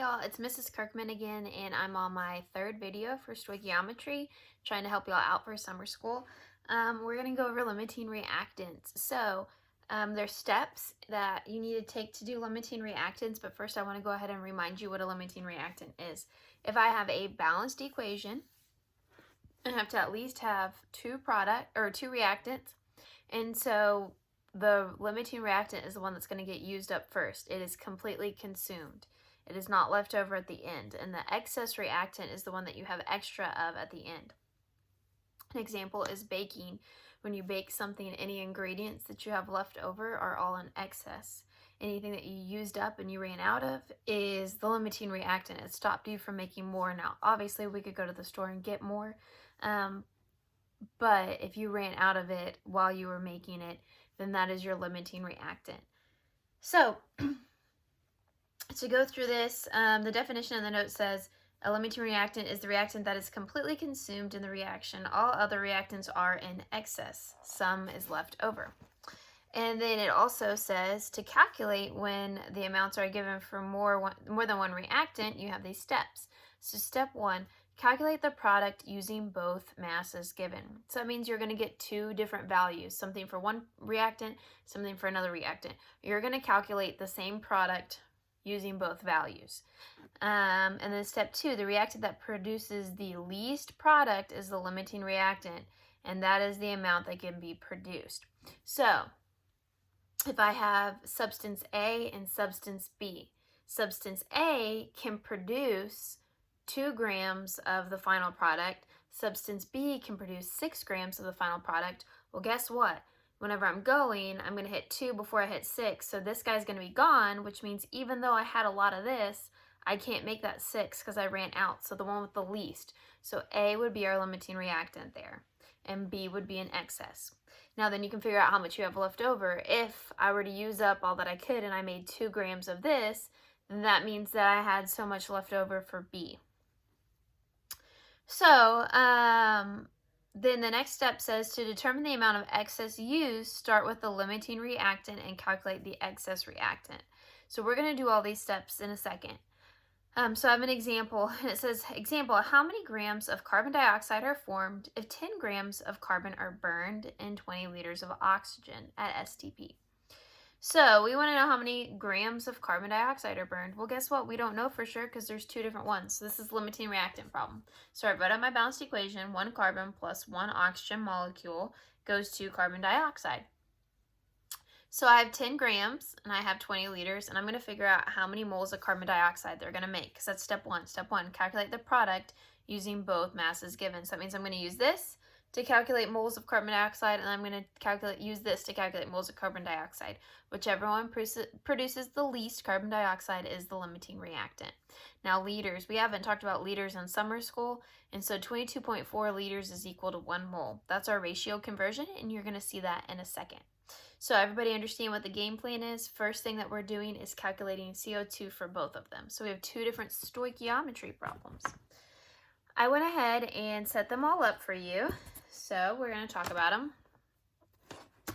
y'all, it's Mrs. Kirkman again, and I'm on my third video for stoichiometry, trying to help y'all out for summer school. We're going to go over limiting reactants. So there's steps that you need to take to do limiting reactants, but first I want to go ahead and remind you what a limiting reactant is. If I have a balanced equation, I have to at least have two reactants, and so the limiting reactant is the one that's going to get used up first. It is completely consumed. It is not left over at the end. And the excess reactant is the one that you have extra of at the end. An example is baking. When you bake something, any ingredients that you have left over are all in excess. Anything that you used up and you ran out of is the limiting reactant. It stopped you from making more. Now, obviously, we could go to the store and get more. But if you ran out of it while you were making it, then that is your limiting reactant. So, to go through this, the definition in the note says, a limiting reactant is the reactant that is completely consumed in the reaction. All other reactants are in excess. Some is left over. And then it also says to calculate when the amounts are given for more than one reactant, you have these steps. So step 1, calculate the product using both masses given. So that means you're going to get two different values, something for one reactant, something for another reactant. You're going to calculate the same product using both values. And then step 2, the reactant that produces the least product is the limiting reactant, and that is the amount that can be produced. So if I have substance A and substance B, substance A can produce 2 grams of the final product. Substance B can produce 6 grams of the final product. Well, guess what? Whenever I'm going to hit 2 before I hit 6. So this guy's going to be gone, which means even though I had a lot of this, I can't make that 6 because I ran out. So the one with the least. So A would be our limiting reactant there, and B would be in excess. Now then you can figure out how much you have left over. If I were to use up all that I could and I made 2 grams of this, then that means that I had so much left over for B. So then the next step says to determine the amount of excess used, start with the limiting reactant and calculate the excess reactant. So we're going to do all these steps in a second. So I have an example, and it says, example, how many grams of carbon dioxide are formed if 10 grams of carbon are burned and 20 liters of oxygen at STP? So we want to know how many grams of carbon dioxide are burned. Well, guess what? We don't know for sure because there's 2 different ones. So this is limiting reactant problem. So I wrote out my balanced equation. 1 carbon plus 1 oxygen molecule goes to carbon dioxide. So I have 10 grams and I have 20 liters, and I'm going to figure out how many moles of carbon dioxide they're going to make, because that's step 1. Step 1, calculate the product using both masses given. So that means I'm going to use this to calculate moles of carbon dioxide, and I'm going to use this to calculate moles of carbon dioxide. Whichever one produces the least carbon dioxide is the limiting reactant. Now liters, we haven't talked about liters in summer school, and so 22.4 liters is equal to 1 mole. That's our ratio conversion, and you're going to see that in a second. So everybody understand what the game plan is? First thing that we're doing is calculating CO2 for both of them. So we have 2 different stoichiometry problems. I went ahead and set them all up for you. So we're going to talk about them.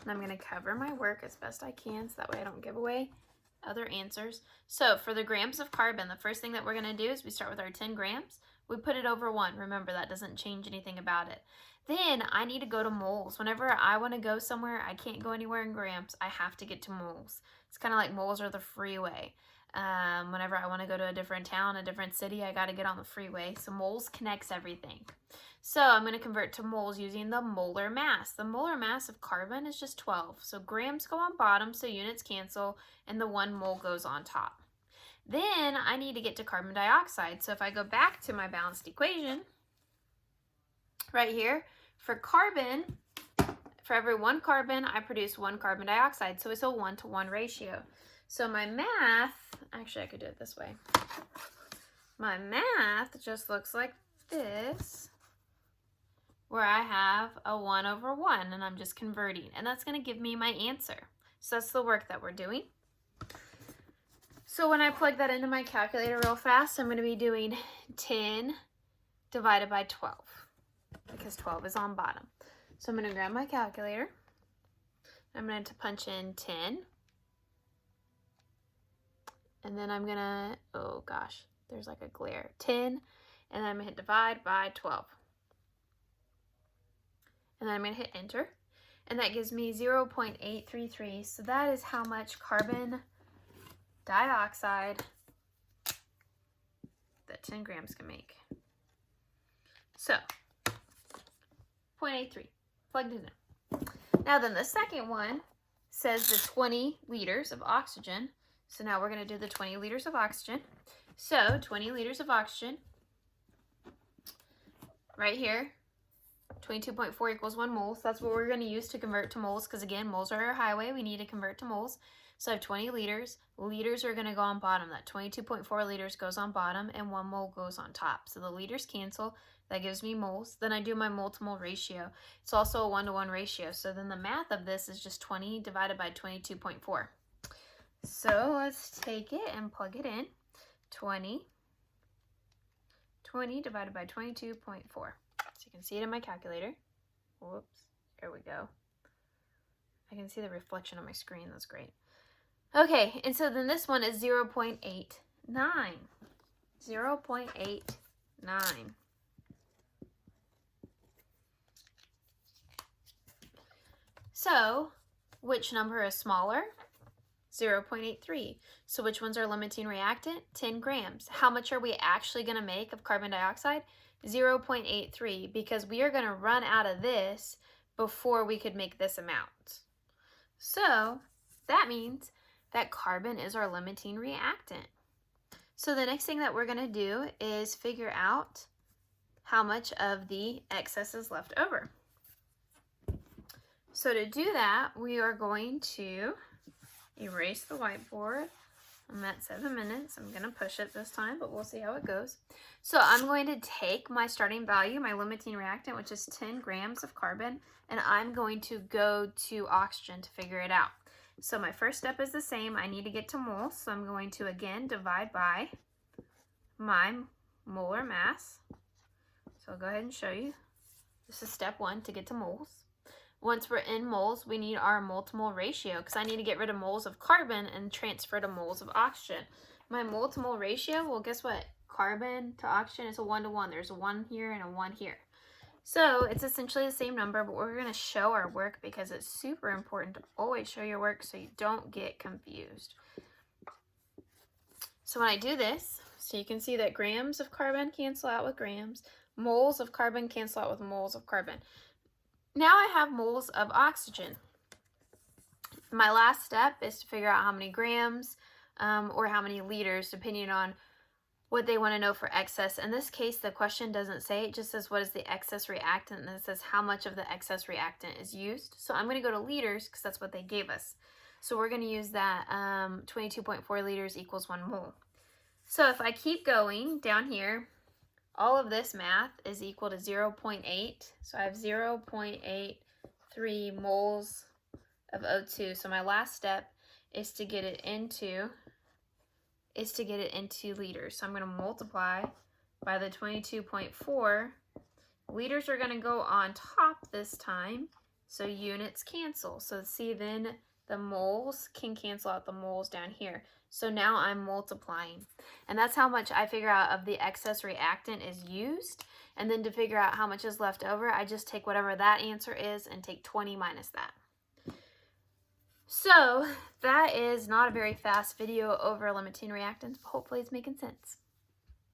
And I'm going to cover my work as best I can so that way I don't give away other answers. So for the grams of carbon, the first thing that we're going to do is we start with our 10 grams. We put it over 1. Remember, that doesn't change anything about it. Then I need to go to moles. Whenever I want to go somewhere, I can't go anywhere in grams. I have to get to moles. It's kind of like moles are the freeway. Whenever I want to go to a different town, a different city, I got to get on the freeway. So moles connects everything. So I'm going to convert to moles using the molar mass. The molar mass of carbon is just 12. So grams go on bottom, so units cancel, and the 1 mole goes on top. Then I need to get to carbon dioxide. So if I go back to my balanced equation, right here, for carbon, for every 1 carbon, I produce 1 carbon dioxide. So it's a 1-to-1 ratio. So my math, actually I could do it this way. My math just looks like this, where I have a 1 over 1, and I'm just converting. And that's going to give me my answer. So that's the work that we're doing. So when I plug that into my calculator real fast, I'm going to be doing 10 divided by 12, because 12 is on bottom. So I'm going to grab my calculator. I'm going to punch in 10. And then I'm going to, oh gosh, there's like a glare. 10, and then I'm going to hit divide by 12. And then I'm going to hit enter. And that gives me 0.833. So that is how much carbon dioxide that 10 grams can make. So, 0.83, plugged it in. Now then the second one says the 20 liters of oxygen. So now we're going to do the 20 liters of oxygen. So 20 liters of oxygen, right here, 22.4 equals 1 mole. So that's what we're going to use to convert to moles, because again, moles are our highway. We need to convert to moles. So I have 20 liters. Liters are going to go on bottom. That 22.4 liters goes on bottom, and 1 mole goes on top. So the liters cancel. That gives me moles. Then I do my mole-to-mole ratio. It's also a 1-to-1 ratio. So then the math of this is just 20 divided by 22.4. So let's take it and plug it in. 20 divided by 22.4. So you can see it in my calculator. Whoops, there we go. I can see the reflection on my screen, that's great. Okay, and so then this one is 0.89. 0.89. So, which number is smaller? 0.83. So which one's our limiting reactant? 10 grams. How much are we actually going to make of carbon dioxide? 0.83, because we are going to run out of this before we could make this amount. So that means that carbon is our limiting reactant. So the next thing that we're going to do is figure out how much of the excess is left over. So to do that, we are going to erase the whiteboard. I'm at 7 minutes. I'm going to push it this time, but we'll see how it goes. So I'm going to take my starting value, my limiting reactant, which is 10 grams of carbon, and I'm going to go to oxygen to figure it out. So my first step is the same. I need to get to moles, so I'm going to again divide by my molar mass. So I'll go ahead and show you. This is step 1 to get to moles. Once we're in moles, we need our mole-to-mole ratio, because I need to get rid of moles of carbon and transfer to moles of oxygen. My mole-to-mole ratio, well, guess what? Carbon to oxygen is a 1-to-1. There's a 1 here and a 1 here. So it's essentially the same number, but we're going to show our work because it's super important to always show your work so you don't get confused. So when I do this, so you can see that grams of carbon cancel out with grams, moles of carbon cancel out with moles of carbon. Now I have moles of oxygen. My last step is to figure out how many grams or how many liters, depending on what they want to know for excess. In this case, the question doesn't say, it just says what is the excess reactant, and it says how much of the excess reactant is used. So I'm going to go to liters because that's what they gave us. So we're going to use that 22.4 liters equals 1 mole. So if I keep going down here, all of this math is equal to 0.8. So I have 0.83 moles of O2. So my last step is to get it into liters. So I'm going to multiply by the 22.4. Liters are going to go on top this time, so units cancel. So see, then the moles can cancel out the moles down here. So now I'm multiplying. And that's how much I figure out of the excess reactant is used. And then to figure out how much is left over, I just take whatever that answer is and take 20 minus that. So that is not a very fast video over limiting reactants, but hopefully it's making sense.